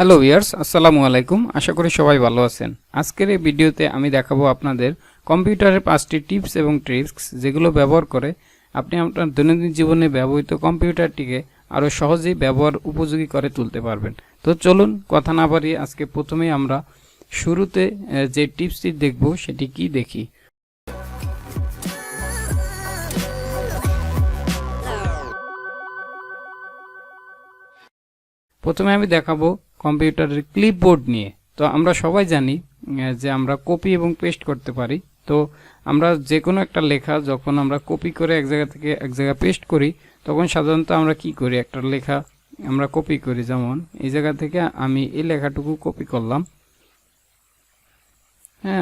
Hello viewers, আসসালামু আলাইকুম। আশা করি সবাই ভালো আছেন। আজকের এই ভিডিওতে আমি দেখাবো আপনাদের কম্পিউটারের 5টি টিপস এবং ট্রিক্স যেগুলো ব্যবহার করে আপনি আপনার দৈনন্দিন জীবনে ব্যবহৃত কম্পিউটারটিকে আরও সহজেই ব্যবহার উপযোগী করে তুলতে পারবেন। তো চলুন কথা না বাড়িয়ে আজকে প্রথমেই আমরা শুরুতে যে টিপসটি দেখব সেটি কি দেখি। প্রথমে আমি দেখাবো কম্পিউটারের ক্লিপবোর্ড নিয়ে। তো আমরা সবাই জানি যে আমরা কপি এবং পেস্ট করতে পারি। তো আমরা যে কোনো একটা লেখা যখন আমরা কপি করে এক জায়গা থেকে এক জায়গায় পেস্ট করি তখন সাধারণত আমরা কি করি, একটা লেখা আমরা কপি করি। যেমন এই জায়গা থেকে আমি এই লেখাটুকু কপি করলাম,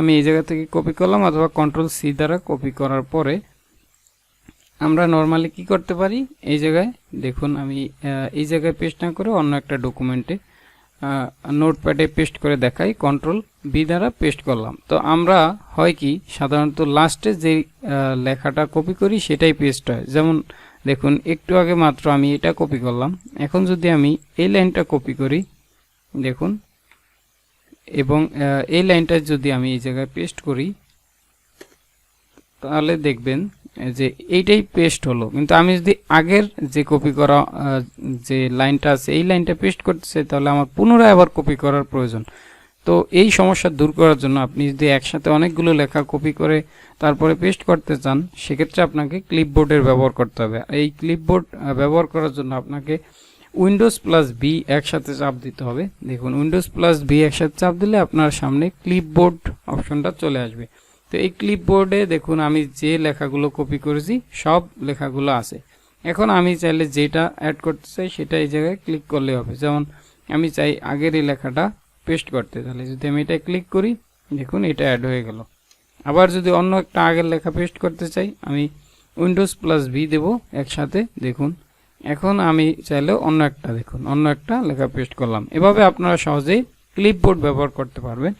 আমি এই জায়গা থেকে কপি করলাম, অথবা কন্ট্রোল-সি দ্বারা কপি করার পরে আমরা নরমালি কি করতে পারি, এই জায়গায় দেখুন আমি এই জায়গায় পেস্ট না করে অন্য একটা ডকুমেন্টে নোটপ্যাডে পেস্ট করে দেখাই, কন্ট্রোল-বি দ্বারা পেস্ট করলাম। তো আমরা হয় কি সাধারণত লাস্টে যে লেখাটা কপি করি সেটাই পেস্ট হয়। যেমন দেখুন একটু আগে মাত্র আমি এটা কপি করলাম, এখন যদি আমি এই লাইনটা কপি করি দেখুন, এবং এই লাইনটা যদি আমি এই জায়গায় পেস্ট করি তাহলে দেখবেন যে এইটাই পেস্ট হলো। কিন্তু আমি যদি আগের যে কপি করা যে লাইনটা আছে এই লাইনটা পেস্ট করতে চাই তাহলে আমার পুনরায় আবার কপি করার প্রয়োজন। তো এই সমস্যা দূর করার জন্য আপনি যদি একসাথে অনেকগুলো লেখা কপি করে তারপরে পেস্ট করতে চান সেক্ষেত্রে আপনাকে ক্লিপবোর্ডের ব্যবহার করতে হবে। এই ক্লিপবোর্ড ব্যবহার করার জন্য আপনাকে উইন্ডোজ+বি একসাথে চাপ দিতে হবে। দেখুন উইন্ডোজ+বি একসাথে চাপ দিলে আপনার সামনে ক্লিপবোর্ড অপশনটা চলে আসবে। তো এই ক্লিপবোর্ডে দেখুন আমি যে লেখাগুলো কপি করেছি সব লেখাগুলো আছে। এখন আমি চাইলে যেটা অ্যাড করতে চাই সেটা এই জায়গায় ক্লিক করলে হবে। যেমন আমি চাই আগের এই লেখাটা পেস্ট করতে, তাহলে যদি আমি এটা ক্লিক করি দেখুন এটা অ্যাড হয়ে গেল। আবার যদি অন্য একটা আগের লেখা পেস্ট করতে চাই আমি উইন্ডোজ+ভি দেব একসাথে, দেখুন এখন আমি চাইলে অন্য একটা লেখা পেস্ট করলাম। এভাবে আপনারা সহজেই ক্লিপবোর্ড ব্যবহার করতে পারবেন।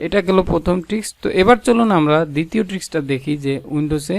এটা গেল প্রথম ট্রিক্স। তো এবার চলুন আমরা দ্বিতীয় ট্রিক্সটা দেখি যে উইন্ডোজে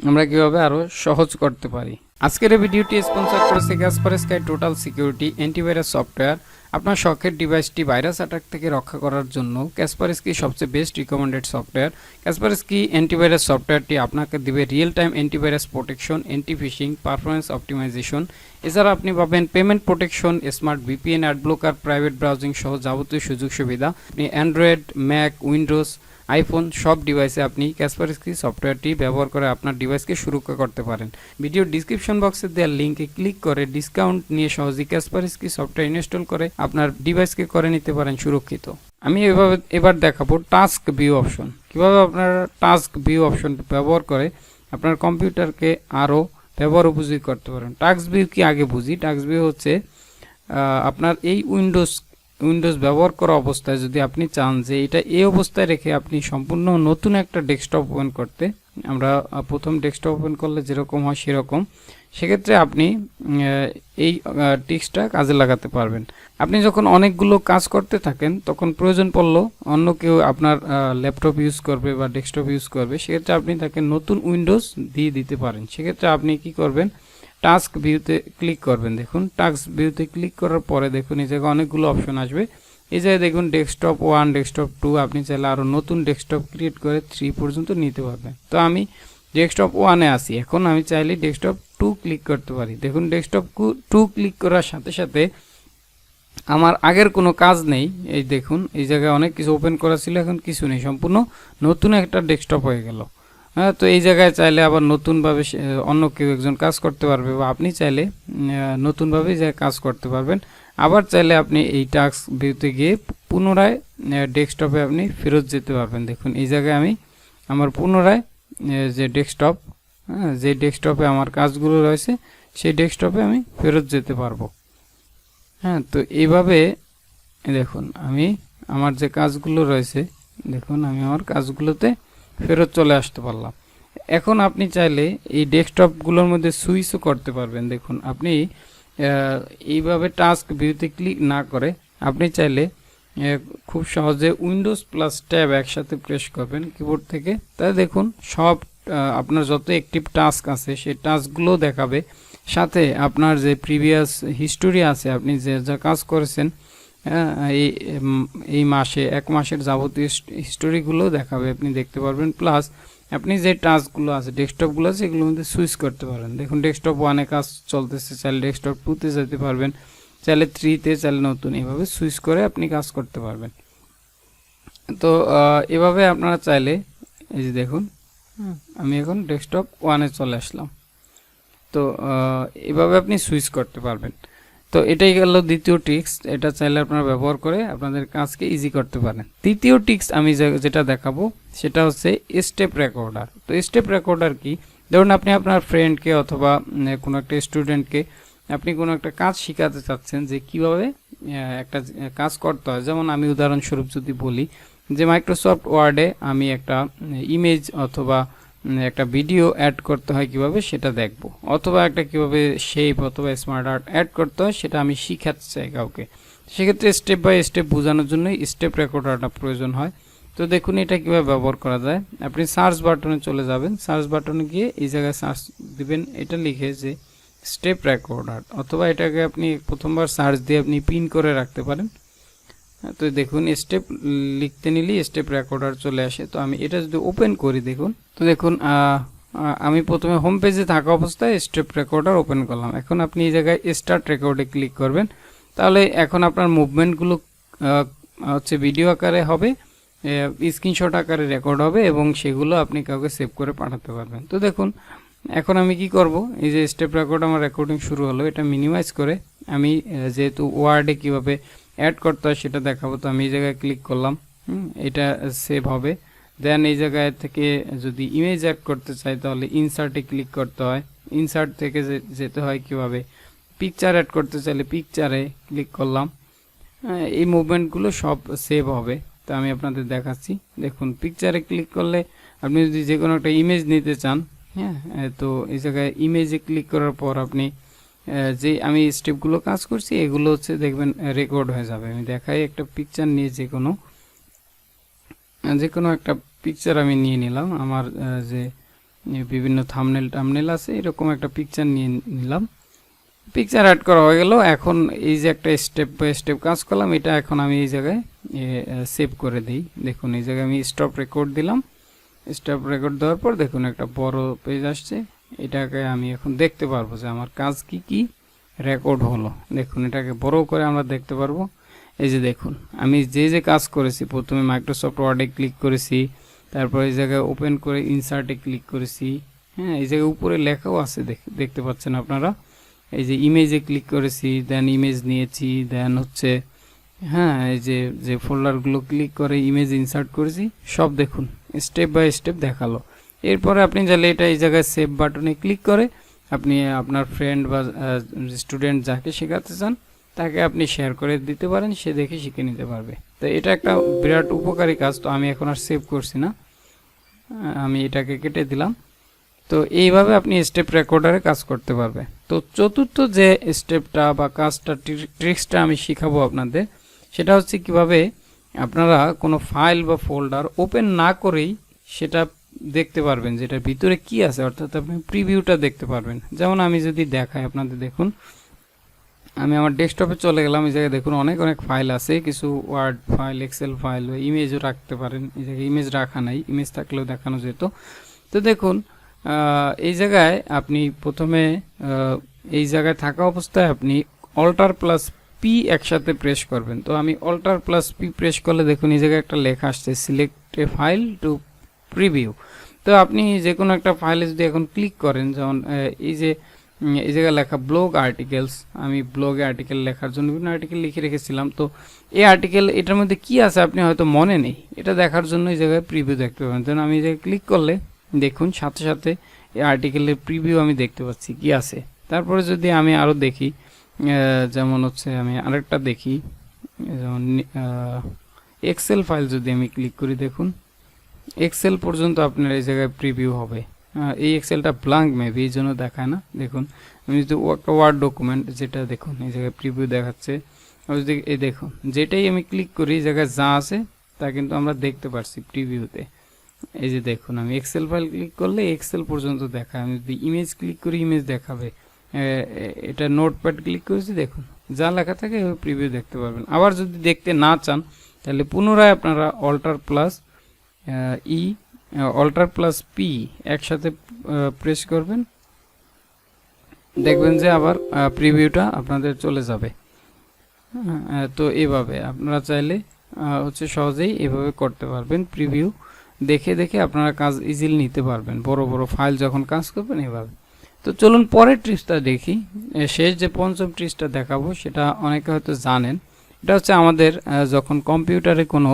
আমরা কিভাবে আরো সহজ করতে পারি। আজকের এই ভিডিওটি স্পন্সর করেছে কাসপারস্কাই টোটাল সিকিউরিটি অ্যান্টিভাইরাস সফটওয়্যার। আপনার শখের ডিভাইসটি ভাইরাস অ্যাটাক থেকে রক্ষা করার জন্য কাসপারস্কি সবচেয়ে best recommended software. Kaspersky antivirus সফটওয়্যারটি আপনাকে দিবে real time antivirus protection, anti phishing, performance optimization. এছাড়া আপনি পাবেন payment protection, smart VPN, ad blocker, private browsing সহ যাবতীয় সুযোগ সুবিধা। আপনি অ্যান্ড্রয়েড, ম্যাক, উইন্ডোজ, আইফোন সব ডিভাইসে আপনি কাসপারস্কি সফটওয়্যারটি ব্যবহার করে আপনার ডিভাইসকে সুরক্ষা করতে পারেন। ভিডিও ডিসক্রিপশন বক্সে দেওয়া লিঙ্কে ক্লিক করে ডিসকাউন্ট নিয়ে সহজেই কাসপারস্কি সফটওয়্যার ইনস্টল করে আপনার ডিভাইসকে করে নিতে পারেন সুরক্ষিত। আমি এবার দেখাবো টাস্ক ভিউ অপশন। কিভাবে আপনারা টাস্ক ভিউ অপশন ব্যবহার করে আপনার কম্পিউটারকে আরও ব্যবহার উপযোগী করতে পারেন। টাস্ক ভিউ কি আগে বুঝি। টাস্ক ভিউ হচ্ছে আপনার এই উইন্ডোজ ব্যবহার করা অবস্থায় যদি আপনি চান যে এটা এই অবস্থায় রেখে আপনি সম্পূর্ণ নতুন একটা ডেস্কটপ ওপেন করতে, আমরা প্রথম ডেস্কটপ ওপেন করলে যেরকম হয় সেরকম, সেক্ষেত্রে আপনি এই ট্রিক্সটা কাজে লাগাতে পারবেন। আপনি যখন অনেকগুলো কাজ করতে থাকেন তখন প্রয়োজন পড়লো অন্য কেউ আপনার ল্যাপটপ ইউজ করবে বা ডেস্কটপ ইউজ করবে, সেক্ষেত্রে আপনি তাকে নতুন উইন্ডোজ দিয়ে দিতে পারেন। সেক্ষেত্রে আপনি কি করবেন, টাস্ক ভিউতে ক্লিক করবেন। দেখুন টাস্ক ভিউতে ক্লিক করার পরে দেখুন এই জায়গায় অনেকগুলো অপশন আসবে। এই জায়গায় দেখুন ডেস্কটপ 1, ডেস্কটপ 2, আপনি চাইলে আরও নতুন ডেস্কটপ ক্রিয়েট করে 3 পর্যন্ত নিতে পারবেন। তো আমি ডেস্কটপ 1-এ আসি, এখন আমি চাইলে ডেস্কটপ 2 ক্লিক করতে পারি। দেখুন ডেস্কটপ 2 ক্লিক করার সাথে সাথে আমার আগের কোনো কাজ নেই। এই দেখুন এই জায়গায় অনেক কিছু ওপেন করা ছিল, এখন কিছু নেই, সম্পূর্ণ নতুন একটা ডেস্কটপ হয়ে গেল। তো এই জায়গায় চাইলে আবার নতুনভাবে অন্য কেউ একজন কাজ করতে পারবে, বা আপনি চাইলে নতুনভাবে যে কাজ করতে পারবেন। আবার চাইলে আপনি এই টাস্ক ভিউতে গিয়ে পুনরায় ডেস্কটপে আপনি ফেরত যেতে পারবেন। দেখুন এই জায়গায় আমি আমার পুনরায় যে ডেস্কটপে আমার কাজগুলো রয়েছে সেই ডেস্কটপে আমি ফেরত যেতে পারবো। তো এইভাবে দেখুন আমি আমার যে কাজগুলো রয়েছে, দেখুন আমি আমার কাজগুলোতে ফেরত চলে আসতে পারলাম। এখন আপনি চাইলে এই ডেস্কটপগুলোর মধ্যে সুইচও করতে পারবেন। দেখুন আপনি এইভাবে টাস্ক ভিউতে ক্লিক না করে আপনি চাইলে খুব সহজে উইন্ডোজ+ট্যাব একসাথে প্রেস করবেন কিবোর্ড থেকে। তাই দেখুন সব আপনার যত অ্যাক্টিভ টাস্ক আছে সেই টাস্কগুলো দেখাবে। সাথে আপনার যে প্রিভিয়াস হিস্টোরি আছে, আপনি যে যা কাজ করেছেন এই এই মাসে 1 মাসের যাবতীয় হিস্টোরিগুলো দেখাবে, আপনি দেখতে পারবেন। প্লাস আপনি যে টাস্কগুলো আছে, ডেস্কটপগুলো আছে, এগুলোর মধ্যে সুইচ করতে পারবেন। দেখুন ডেস্কটপ 1-এ কাজ চলতেছে, চাইলে ডেস্কটপ 2-তে যেতে পারবেন, চাইলে 3-তে, চাইলে নতুন, এভাবে সুইচ করে আপনি কাজ করতে পারবেন। তো এভাবে আপনারা চাইলে এই যে দেখুন আমি এখন ডেস্কটপ 1-এ চলে আসলাম। তো এভাবে আপনি সুইচ করতে পারবেন। তো এটাই গেল দ্বিতীয় টিক্স, এটা চাইলে আপনারা ব্যবহার করে আপনাদের কাজকে ইজি করতে পারেন। তৃতীয় টিক্স আমি যেটা দেখাবো সেটা হচ্ছে স্টেপ রেকর্ডার। তো স্টেপ রেকর্ডার কি? ধরুন আপনি আপনার ফ্রেন্ডকে অথবা কোনো একটা স্টুডেন্টকে আপনি কোনো একটা কাজ শেখাতে চাচ্ছেন যে কিভাবে একটা কাজ করতে হয়। যেমন আমি উদাহরণস্বরূপ যদি বলি যে মাইক্রোসফট ওয়ার্ডে আমি একটা ইমেজ অথবা একটা ভিডিও অ্যাড করতে হয় কিভাবে সেটা দেখব, অথবা একটা কিভাবে শেপ অথবা স্মার্ট আর্ট অ্যাড করতে হয় সেটা আমি শিখাতে চাই কাউকে। সেক্ষেত্রে স্টেপ বাই স্টেপ বোঝানোর জন্য স্টেপ রেকর্ডারটা প্রয়োজন হয়। তো দেখুন এটা কিভাবে ব্যবহার করা যায়। আপনি সার্চ বাটনে চলে যাবেন, সার্চ বাটনে গিয়ে এই জায়গায় সার্চ দিবেন, এটা লিখে যে স্টেপ রেকর্ডার, অথবা এটাকে আপনি প্রথমবার সার্চ দিয়ে আপনি পিন করে রাখতে পারেন। তো দেখুন স্টেপ লিখতে নিলেই স্টেপ রেকর্ডার চলে আসে। তো আমি এটা যদি ওপেন করি, দেখুন, তো দেখুন আমি প্রথমে হোম পেজে থাকা অবস্থায় স্টেপ রেকর্ডার ওপেন করলাম। এখন আপনি এই জায়গায় স্টার্ট রেকর্ডে ক্লিক করবেন, তাহলে এখন আপনার মুভমেন্টগুলো হচ্ছে ভিডিও আকারে হবে, স্ক্রিনশট আকারে রেকর্ড হবে, এবং সেগুলো আপনি কাউকে সেভ করে পাঠাতে পারবেন। তো দেখুন এখন আমি কি করব, এই যে স্টেপ রেকর্ড আমার রেকর্ডিং শুরু হলো, এটা মিনিমাইজ করে আমি যেহেতু ওয়ার্ডে কিভাবে অ্যাড করতে হয় সেটা দেখাবো। তো আমি এই জায়গায় ক্লিক করলাম, এটা সেভ হবে। দেন এই জায়গায় থেকে যদি ইমেজ অ্যাড করতে চাই তাহলে ইনসার্টে ক্লিক করতে হয়, ইনসার্ট থেকে যেতে হয় কিভাবে, পিকচার অ্যাড করতে চাইলে পিকচারে ক্লিক করলাম। এই মুভমেন্টগুলো সব সেভ হবে। তো আমি আপনাদের দেখাচ্ছি, দেখুন পিকচারে ক্লিক করলে আপনি যদি যে কোনো একটা ইমেজ নিতে চান, হ্যাঁ, তো এই জায়গায় ইমেজে ক্লিক করার পর আপনি যে আমি স্টেপগুলো কাজ করছি এগুলো হচ্ছে দেখবেন রেকর্ড হয়ে যাবে। আমি দেখাই একটা পিকচার নিয়ে যে কোনো একটা পিকচার আমি নিয়ে নিলাম, আমার যে বিভিন্ন থাম্বনেল আছে এরকম একটা পিকচার নিয়ে নিলাম, পিকচার অ্যাড করা হয়ে গেল। এখন এই যে একটা স্টেপ বাই স্টেপ কাজ করলাম, এটা এখন আমি এই জায়গায় সেভ করে দিই। দেখুন এই জায়গায় আমি স্টপ রেকর্ড দিলাম, স্টপ রেকর্ড দেওয়ার পর দেখুন একটা বড় পেজ আসছে, এটাকে আমি এখন দেখতে পারবো যে আমার কাজ কি কি রেকর্ড হলো। দেখুন এটাকে বড় করে আমরা দেখতে পারবো। এই যে দেখুন আমি যে কাজ করেছি, প্রথমে মাইক্রোসফট ওয়ার্ডে ক্লিক করেছি, তারপর এই জায়গায় ওপেন করে ইনসার্টে ক্লিক করেছি, হ্যাঁ, এই জায়গায় উপরে লেখাও আছে দেখতে পাচ্ছেন আপনারা। এই যে ইমেজে ক্লিক করেছি, দেন ইমেজ নিয়েছি, দেন হচ্ছে হ্যাঁ এই যে ফোল্ডারগুলো ক্লিক করে ইমেজ ইনসার্ট করেছি, সব দেখুন স্টেপ বাই স্টেপ দেখালো। এরপরে আপনি চাইলে এটা এই জায়গায় সেভ বাটনে ক্লিক করে আপনি আপনার ফ্রেন্ড বা স্টুডেন্ট যাকে শেখাতে চান তাকে আপনি শেয়ার করে দিতে পারেন, সে দেখে শিখে নিতে পারবে। তো এটা একটা বিরাট উপকারী কাজ। তো আমি এখন আর সেভ করছি না, আমি এটাকে কেটে দিলাম। তো এইভাবে আপনি স্টেপ রেকর্ডারে কাজ করতে পারবে। তো চতুর্থ যে স্টেপটা বা কাজটা ট্রিক্সটা আমি শিখাবো আপনাদের, সেটা হচ্ছে কিভাবে আপনারা কোনো ফাইল বা ফোল্ডার ওপেন না করেই সেটা দেখতে পারবেন যেটার ভিতরে কি আছে, অর্থাৎ আপনি প্রিভিউটা দেখতে পারবেন। যেমন আমি যদি দেখাই আপনাদের, দেখুন আমি আমার ডেস্কটপে চলে গেলাম, এই জায়গায় দেখুন অনেক ফাইল আছে, কিছু ওয়ার্ড ফাইল, এক্সেল ফাইল, ইমেজও রাখতে পারেন। এই জায়গায় ইমেজ রাখা নাই, ইমেজ থাকলেও দেখানো যেত। তো দেখুন এই জায়গায় আপনি প্রথমে এই জায়গায় থাকা অবস্থায় আপনি অল্টার প্লাস পি একসাথে প্রেস করবেন। তো আমি অল্টার প্লাস পি প্রেস করলে দেখুন এই জায়গায় একটা লেখা আসছে select a file to preview. তো আপনি যে কোনো একটা ফাইলে যদি এখন ক্লিক করেন, যেমন এই জায়গায় লেখা ব্লগ আর্টিকেলস, আমি ব্লগে আর্টিকেল লেখার জন্য বিভিন্ন আর্টিকেল লিখে রেখেছিলাম। তো এই আর্টিকেল এটার মধ্যে কি আছে আপনি হয়তো মনে নেই, এটা দেখার জন্য এই জায়গায় প্রিভিউ দেখতে পাবেন। তো আমি এই জায়গায় ক্লিক করলে দেখুন সাথে সাথে এই আর্টিকেলের প্রিভিউ আমি দেখতে পাচ্ছি কি আছে। তারপরে যদি আমি আরও দেখি, যেমন হচ্ছে আমি আরেকটা দেখি, যেমন এক্সেল ফাইল যদি আমি ক্লিক করি, দেখুন এক্সেল পর্যন্ত আপনার এই জায়গায় প্রিভিউ হবে। এই এক্সেলটা ব্ল্যাঙ্ক মেবি এই জন্য দেখায় না। দেখুন আমি যদি একটা ওয়ার্ড ডকুমেন্ট, যেটা দেখুন এই জায়গায় প্রিভিউ দেখাচ্ছে, যদি এই দেখুন যেটাই আমি ক্লিক করি এই জায়গায় যা আছে তা কিন্তু আমরা দেখতে পারছি প্রিভিউতে। এই যে দেখুন আমি এক্সেল ফাইল ক্লিক করলে এক্সেল পর্যন্ত দেখায়, আমি যদি ইমেজ ক্লিক করি ইমেজ দেখাবে, এটা নোটপ্যাড ক্লিক করেছি, দেখুন যা লেখা থাকে ওই প্রিভিউ দেখতে পারবেন। আবার যদি দেখতে না চান তাহলে পুনরায় আপনারা অল্টার প্লাস পি একসাথে প্রেস করবেন, দেখবেন যে আবার প্রিভিউটা আপনাদের চলে যাবে। তো এইভাবে আপনারা চাইলে হচ্ছে সহজেই এভাবে করতে পারবেন, প্রিভিউ দেখে দেখে আপনারা কাজ ইজিলি নিতে পারবেন, বড় বড় ফাইল যখন কাজ করবেন এভাবে। তো চলুন পরের ট্রিক্সটা দেখি। শেষ যে পঞ্চম ট্রিক্সটা দেখাবো সেটা অনেকে হয়তো জানেন। এটা হচ্ছে আমাদের যখন কম্পিউটারে কোনো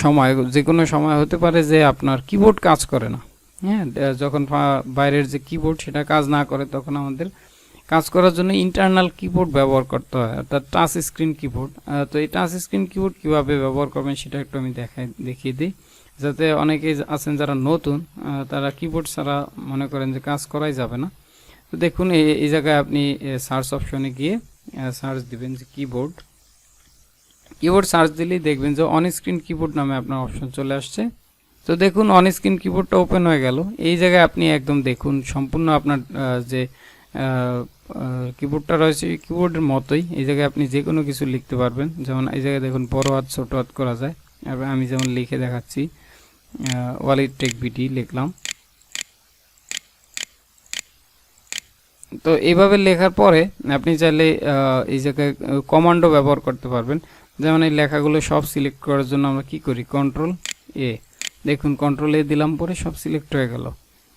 সময়, যে কোনো সময় হতে পারে যে আপনার কিবোর্ড কাজ করে না, হ্যাঁ, যখন বাইরের যে কিবোর্ড সেটা কাজ না করে, তখন আমাদের কাজ করার জন্য ইন্টারনাল কিবোর্ড ব্যবহার করতে হয়, অর্থাৎ টাচ স্ক্রিন কিবোর্ড। তো এই টাচ স্ক্রিন কিবোর্ড কীভাবে ব্যবহার করবেন সেটা একটু আমি দেখিয়ে দিই, যাতে অনেকেই আছেন যারা নতুন, তারা কিবোর্ড ছাড়া মনে করেন যে কাজ করাই যাবে না। তো দেখুন এই জায়গায় আপনি সার্চ অপশনে গিয়ে সার্চ দিবেন যে কিবোর্ড সার্চ দিলেই দেখবেন যে অন স্ক্রিন কিবোর্ড নামে আপনার অপশন চলে আসছে। তো দেখুন অন স্ক্রিন কিবোর্ডটা ওপেন হয়ে গেল। এই জায়গায় আপনি একদম দেখুন সম্পূর্ণ আপনার যে কিবোর্ডটা রয়েছে কিবোর্ডের মতোই এই জায়গায় আপনি যে কোনো কিছু লিখতে পারবেন। যেমন এই জায়গায় দেখুন বড় হাত ছোট হাত করা যায়। আমি যেমন লিখে দেখাচ্ছি, walidtechbd লিখলাম। তো এইভাবে লেখার পরে আপনি চাইলে এই জায়গায় কমান্ডও ব্যবহার করতে পারবেন। যেমন এই লেখাগুলো সব সিলেক্ট করার জন্য আমরা কি করি, কন্ট্রোল এ, দেখুন কন্ট্রোল এ দিলাম পরে সব সিলেক্ট হয়ে গেল।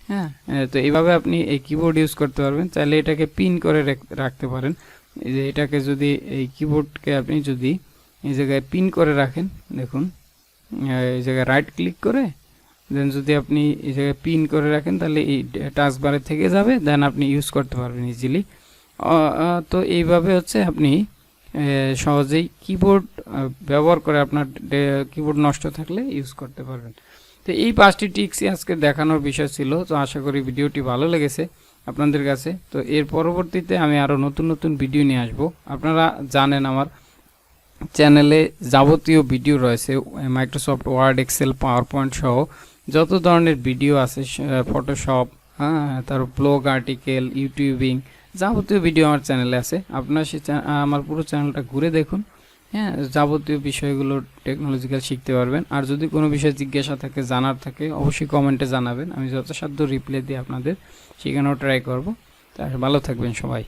হ্যাঁ, তো এইভাবে আপনি এই কিবোর্ড ইউজ করতে পারবেন। চাইলে এটাকে পিন করে রাখতে পারেন। এই যে এটাকে যদি এই কিবোর্ডকে আপনি যদি এই জায়গায় পিন করে রাখেন, দেখুন এই জায়গায় রাইট ক্লিক করে দেন যদি আপনি এই জায়গায় পিন করে রাখেন তাহলে এই টাস্ক বারে থেকে যাবে, দেন আপনি ইউজ করতে পারবেন ইজিলি। তো এইভাবে হচ্ছে আপনি সহজেই কিবোর্ড ব্যবহার করে আপনার কিবোর্ড নষ্ট থাকলে ইউজ করতে পারবেন। তো এই 5টি ট্রিক্সই আজকে দেখানোর বিষয় ছিল। তো আশা করি ভিডিওটি ভালো লেগেছে আপনাদের কাছে। তো এর পরবর্তীতে আমি আরও নতুন নতুন ভিডিও নিয়ে আসব। আপনারা জানেন আমার চ্যানেলে যাবতীয় ভিডিও রয়েছে, Microsoft Word, Excel, PowerPoint সহ যত ধরনের ভিডিও আছে, ফটোশপ, হ্যাঁ, তারপর ব্লগ, আর্টিকেল, ইউটিউবিং, যাবতীয় ভিডিও আমার চ্যানেলে আছে। আপনারা আমার পুরো চ্যানেলটা ঘুরে দেখুন, হ্যাঁ, যাবতীয় বিষয়গুলো টেকনোলজিক্যাল শিখতে পারবেন। আর যদি কোনো বিষয় জিজ্ঞাসা থাকে, জানার থাকে, অবশ্যই কমেন্টে জানাবেন। আমি যথাসাধ্য রিপ্লাই দিয়ে আপনাদের শেখানোর ট্রাই করব। তাহলে ভালো থাকবেন সবাই।